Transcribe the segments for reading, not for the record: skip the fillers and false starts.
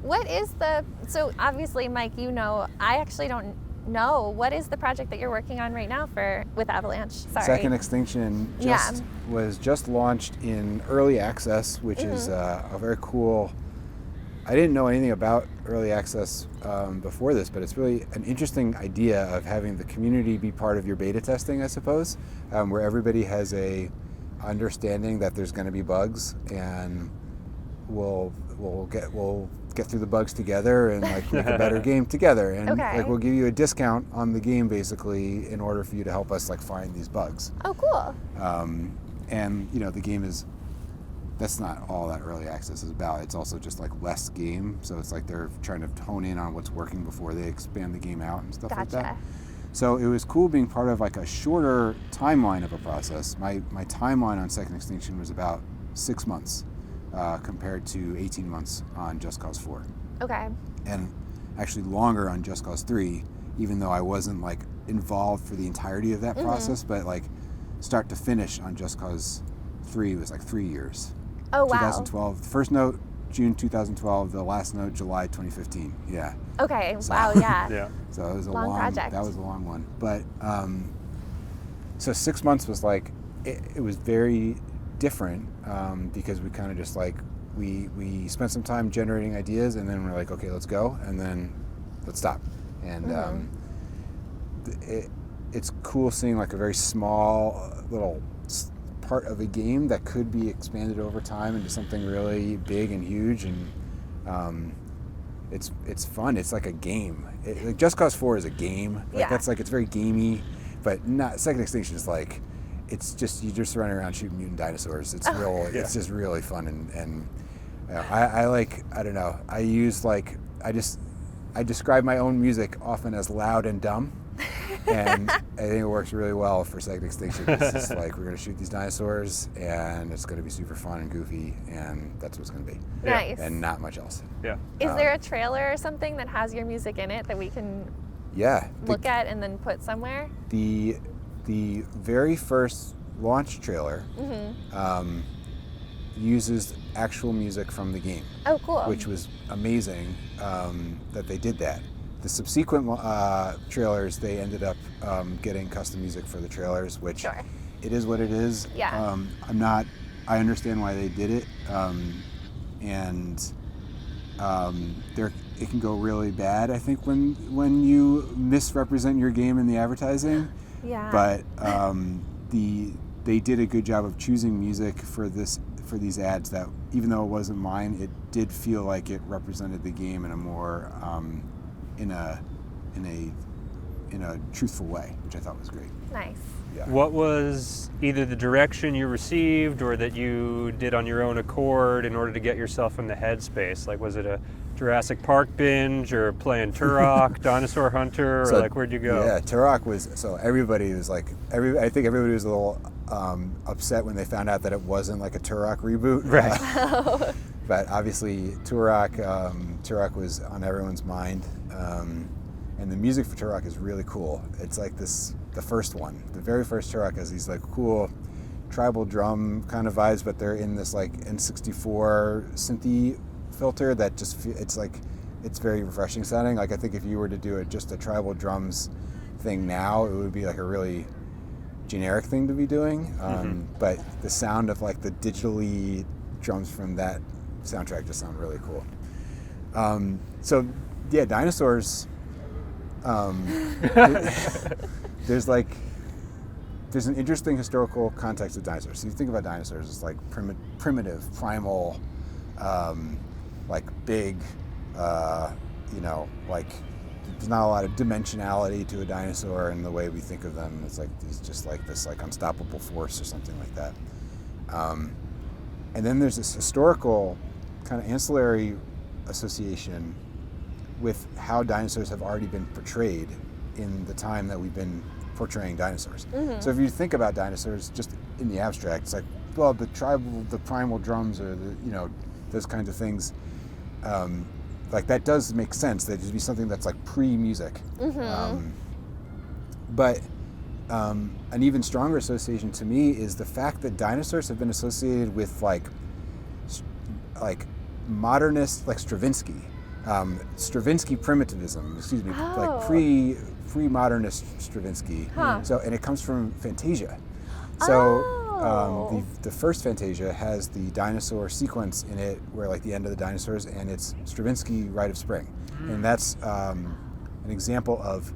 What is so obviously, Mike, I actually don't know. What is the project that you're working on right now with Avalanche? Sorry. Second Extinction was just launched in early access, which is a very cool. I didn't know anything about early access before this, but it's really an interesting idea of having the community be part of your beta testing, I suppose, where everybody has a understanding that there's going to be bugs, and we'll get through the bugs together and like make a better game together, and like we'll give you a discount on the game basically in order for you to help us like find these bugs. Oh, cool. And the game that's not all that early access is about. It's also just like less game, so it's like they're trying to hone in on what's working before they expand the game out and stuff like that. So it was cool being part of like a shorter timeline of a process. My timeline on Second Extinction was about 6 months. Compared to 18 months on Just Cause 4. Okay. And actually longer on Just Cause 3, even though I wasn't like involved for the entirety of that process, but like start to finish on Just Cause 3 was like 3 years. Oh, wow. 2012, the first note, June 2012, the last note, July 2015. Yeah. Okay, so, wow, yeah. Yeah. So it was a long project. That was a long one. But, so 6 months was like, it was very different because we kind of just like we spent some time generating ideas, and then we're like, okay, let's go, and then let's stop. And it's cool seeing like a very small little part of a game that could be expanded over time into something really big and huge, and it's fun. It's like a game. Like Just Cause 4 is a game. Like that's like, it's very gamey, but not Second Extinction is like, it's just, you just run around shooting mutant dinosaurs. It's it's just really fun, and I like, I don't know, I use like, I describe my own music often as loud and dumb, and I think it works really well for Second Extinction. It's just like, we're gonna shoot these dinosaurs, and it's gonna be super fun and goofy, and that's what it's gonna be. Nice. And not much else. Yeah. Is there a trailer or something that has your music in it that we can look at and then put somewhere? The very first launch trailer uses actual music from the game. Oh, cool. Which was amazing that they did that. The subsequent trailers, they ended up getting custom music for the trailers, which it is what it is. Yeah. I understand why they did it, and it can go really bad, I think, when you misrepresent your game in the advertising. Yeah. But they did a good job of choosing music for these ads that, even though it wasn't mine, it did feel like it represented the game in a more in a truthful way, which I thought was great. Nice. Yeah. What was either the direction you received or that you did on your own accord in order to get yourself in the headspace? Like, was it a Jurassic Park binge or playing Turok, Dinosaur Hunter, or like, where'd you go? Yeah, Turok was, so everybody was like, I think everybody was a little upset when they found out that it wasn't like a Turok reboot. Right. But obviously Turok was on everyone's mind. And the music for Turok is really cool. It's like the first one. The very first Turok has these like cool tribal drum kind of vibes, but they're in this like N64 synthy filter that just, it's very refreshing sounding. Like, I think if you were to do it just a tribal drums thing now, it would be like a really generic thing to be doing. But the sound of like the digitally drums from that soundtrack just sound really cool. So yeah, Dinosaurs, there's an interesting historical context of dinosaurs. So you think about dinosaurs as like primitive, primal, like big, like there's not a lot of dimensionality to a dinosaur in the way we think of them. It's like he's just like this like unstoppable force or something like that. And then there's this historical kind of ancillary association with how dinosaurs have already been portrayed in the time that we've been portraying dinosaurs. So if you think about dinosaurs just in the abstract, it's like, well, the primal drums, or those kinds of things, like that does make sense. That would be something that's like pre-music. But an even stronger association to me is the fact that dinosaurs have been associated with like modernist, like Stravinsky, Stravinsky primitivism, Oh. like pre-modernist Stravinsky. Huh. So, and it comes from Fantasia. So Oh. the first Fantasia has the dinosaur sequence in it, where like the end of the dinosaurs, and it's Stravinsky Rite of Spring, and that's an example of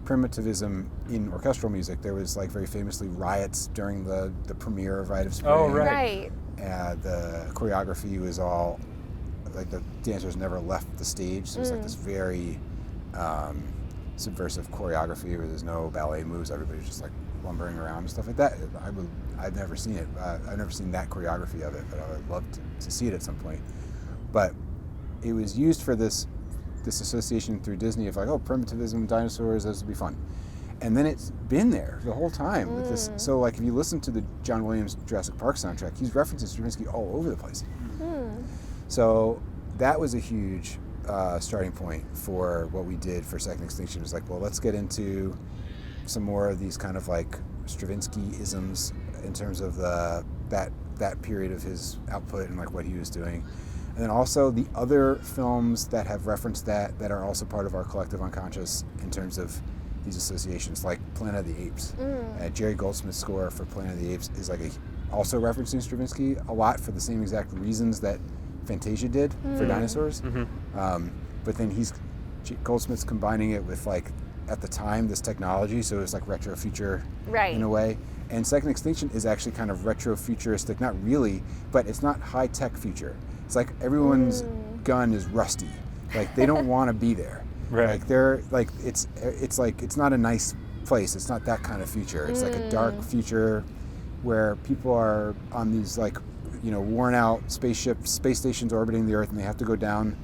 primitivism in orchestral music. There was like very famously riots during the premiere of Rite of Spring. Oh, right. Right. The choreography was all like the dancers never left the stage, so it was like this very subversive choreography where there's no ballet moves. Everybody's just like lumbering around and stuff like that. I've never seen it. I've never seen that choreography of it, but I would love to see it at some point. But it was used for this association through Disney of like, oh, primitivism, dinosaurs, those would be fun. And then it's been there the whole time with this. So like if you listen to the John Williams Jurassic Park soundtrack, he's referencing Stravinsky all over the place. So that was a huge starting point for what we did for Second Extinction. It was like, well, let's get into some more of these kind of like Stravinsky-isms in terms of that period of his output and like what he was doing. And then also the other films that have referenced that are also part of our collective unconscious in terms of these associations, like Planet of the Apes. Jerry Goldsmith's score for Planet of the Apes is like also referencing Stravinsky a lot for the same exact reasons that Fantasia did for dinosaurs. But then Goldsmith's combining it with like, at the time, this technology, so it's like retro future in a way. And Second Extinction is actually kind of retro futuristic, not really, but it's not high tech future. It's like everyone's gun is rusty. Like they don't want to be there. Right. Like they're like it's like it's not a nice place. It's not that kind of future. It's like a dark future where people are on these like, worn out space stations orbiting the Earth, and they have to go down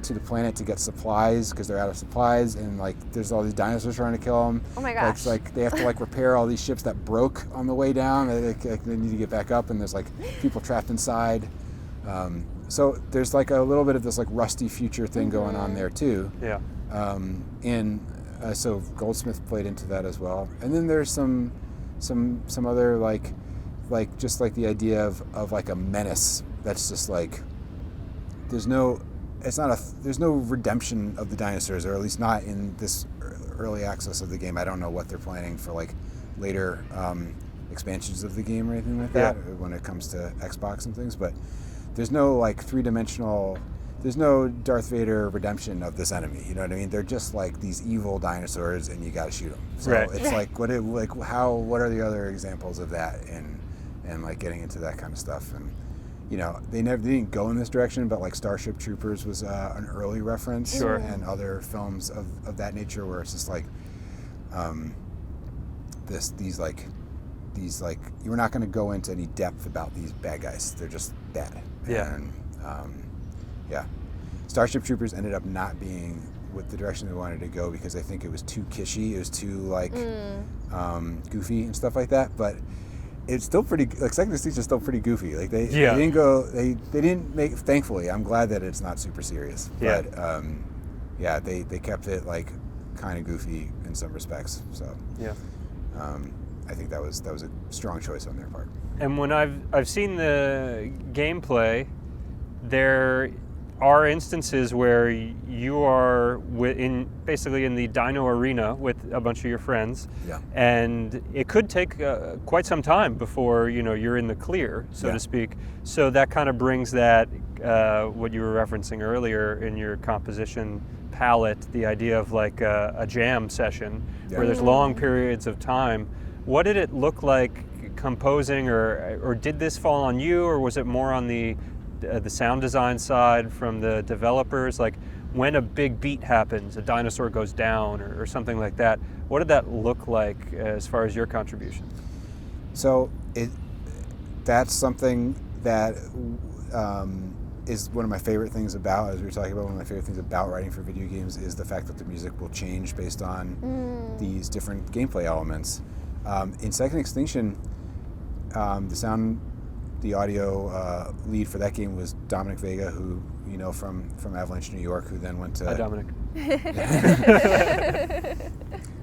to the planet to get supplies because they're out of supplies, and like there's all these dinosaurs trying to kill them. Oh my gosh. It's like they have to like repair all these ships that broke on the way down. They need to get back up, and there's like people trapped inside. So there's like a little bit of this like rusty future thing going on there too. Yeah. So Goldsmith played into that as well. And then there's some other like just like the idea of like a menace that's just like there's no redemption of the dinosaurs, or at least not in this early access of the game. I don't know what they're planning for like later expansions of the game or anything like that when it comes to Xbox and things, but there's no like there's no Darth Vader redemption of this enemy. You know what I mean? They're just like these evil dinosaurs, and you got to shoot them. So it's like what are the other examples of that, and like getting into that kind of stuff. And they didn't go in this direction, but like Starship Troopers was an early reference, and other films of that nature where it's just like these you're not going to go into any depth about these bad guys. They're just bad. And Starship Troopers ended up not being with the direction they wanted to go because I think it was too kishy. It was too like goofy and stuff like that. But it's still pretty. Like Second Extinction is still pretty goofy. Like they didn't go. They didn't make. Thankfully, I'm glad that it's not super serious. Yeah. But they kept it like kind of goofy in some respects. So I think that was a strong choice on their part. And when I've seen the gameplay, there are instances where you are basically in the dino arena with a bunch of your friends, and it could take quite some time before you're in the clear, so to speak. So that kind of brings that what you were referencing earlier in your composition palette, the idea of like a jam session where there's long periods of time. What did it look like composing, or did this fall on you, or was it more on the sound design side from the developers? Like when a big beat happens, a dinosaur goes down or something like that, what did that look like as far as your contribution? So that's something that is one of my favorite things about, as we were talking about, one of my favorite things about writing for video games is the fact that the music will change based on these different gameplay elements. In Second Extinction, the audio lead for that game was Dominic Vega, who from Avalanche New York, who then went to... Hi, Dominic.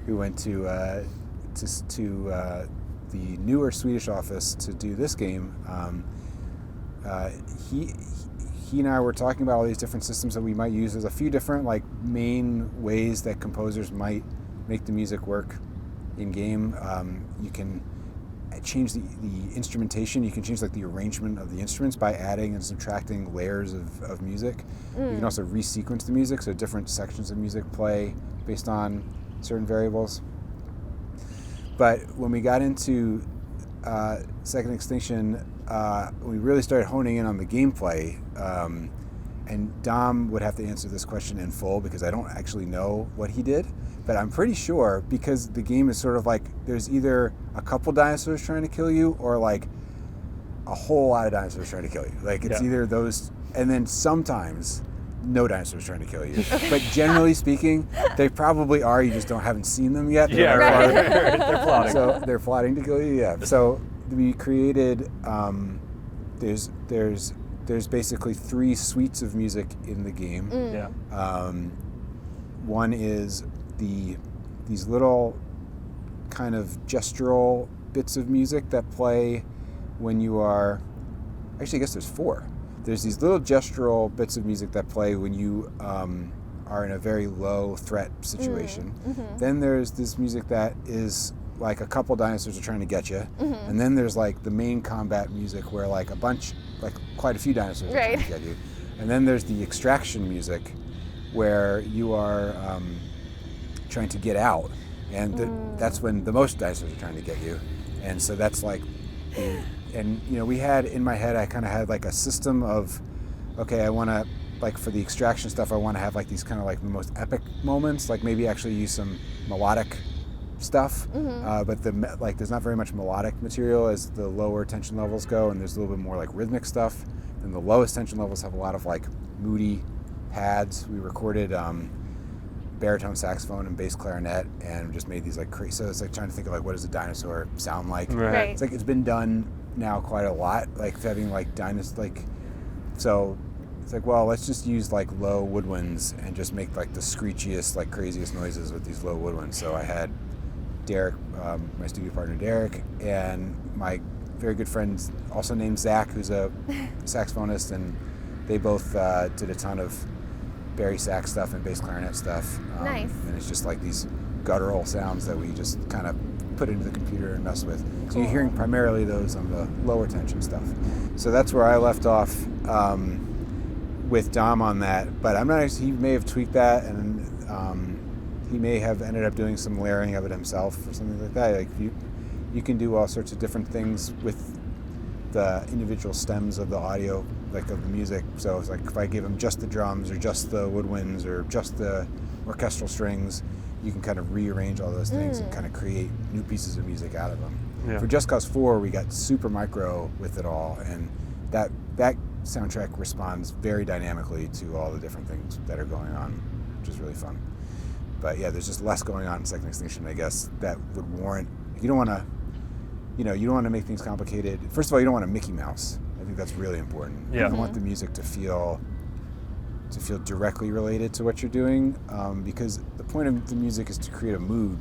Who went to the newer Swedish office to do this game. he and I were talking about all these different systems that we might use. There's a few different like main ways that composers might make the music work in game. You can change the instrumentation. You can change like the arrangement of the instruments by adding and subtracting layers of music. You can also resequence the music, so different sections of music play based on certain variables. But when we got into Second Extinction, we really started honing in on the gameplay, and Dom would have to answer this question in full because I don't actually know what he did, but I'm pretty sure because the game is sort of like there's either a couple dinosaurs trying to kill you or like a whole lot of dinosaurs trying to kill you. Like it's either those, and then sometimes no dinosaurs trying to kill you. But generally speaking, they probably are. You just haven't seen them yet. They're plotting. So they're plotting to kill you. Yeah. So we created. There's basically 3 suites of music in the game. One is these little kind of gestural bits of music that play when you are. Actually, I guess there's 4. There's these little gestural bits of music that play when you are in a very low threat situation. Then there's this music that is like a couple dinosaurs are trying to get you. And then there's like the main combat music where like quite a few dinosaurs are trying to get you. And then there's the extraction music where you are trying to get out. And that's when the most dinosaurs are trying to get you. And so that's like and we had in my head, I kind of had like a system of, okay, I want to, like for the extraction stuff, I want to have like these kind of like the most epic moments, like maybe actually use some melodic stuff, but there's not very much melodic material as the lower tension levels go, and there's a little bit more like rhythmic stuff. And the lowest tension levels have a lot of like moody pads. We recorded baritone saxophone and bass clarinet and just made these like crazy. So it's like trying to think of like what does a dinosaur sound like. Right. It's like it's been done now quite a lot, like having like so it's like, well, let's just use like low woodwinds and just make like the screechiest, like craziest noises with these low woodwinds. So I had Derek, my studio partner Derek, and my very good friend also named Zach, who's a saxophonist, and they both did a ton of bari sax stuff and bass clarinet stuff. Nice. And it's just like these guttural sounds that we just kind of put into the computer and mess with. So you're hearing primarily those on the lower tension stuff. So that's where I left off with Dom on that, but I'm not. He may have tweaked that, and he may have ended up doing some layering of it himself or something like that. Like you can do all sorts of different things with the individual stems of the audio, like of the music. So it's like if I give him just the drums or just the woodwinds or just the orchestral strings, you can kind of rearrange all those things and kind of create new pieces of music out of them. Yeah. For Just Cause 4, we got super micro with it all, and that soundtrack responds very dynamically to all the different things that are going on, which is really fun. But yeah, there's just less going on in Second Extinction, I guess, that would warrant. You don't want to, you don't want to make things complicated. First of all, you don't want to Mickey Mouse. I think that's really important. Yeah. You don't want the music to feel directly related to what you're doing, because the point of the music is to create a mood,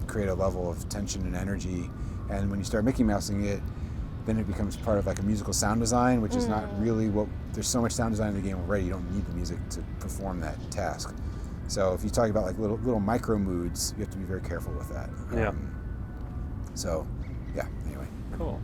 create a level of tension and energy. And when you start Mickey Mousing it, then it becomes part of like a musical sound design, which is not really there's so much sound design in the game already, you don't need the music to perform that task. So if you talk about like little micro moods, you have to be very careful with that. Yeah. So, yeah, anyway. Cool.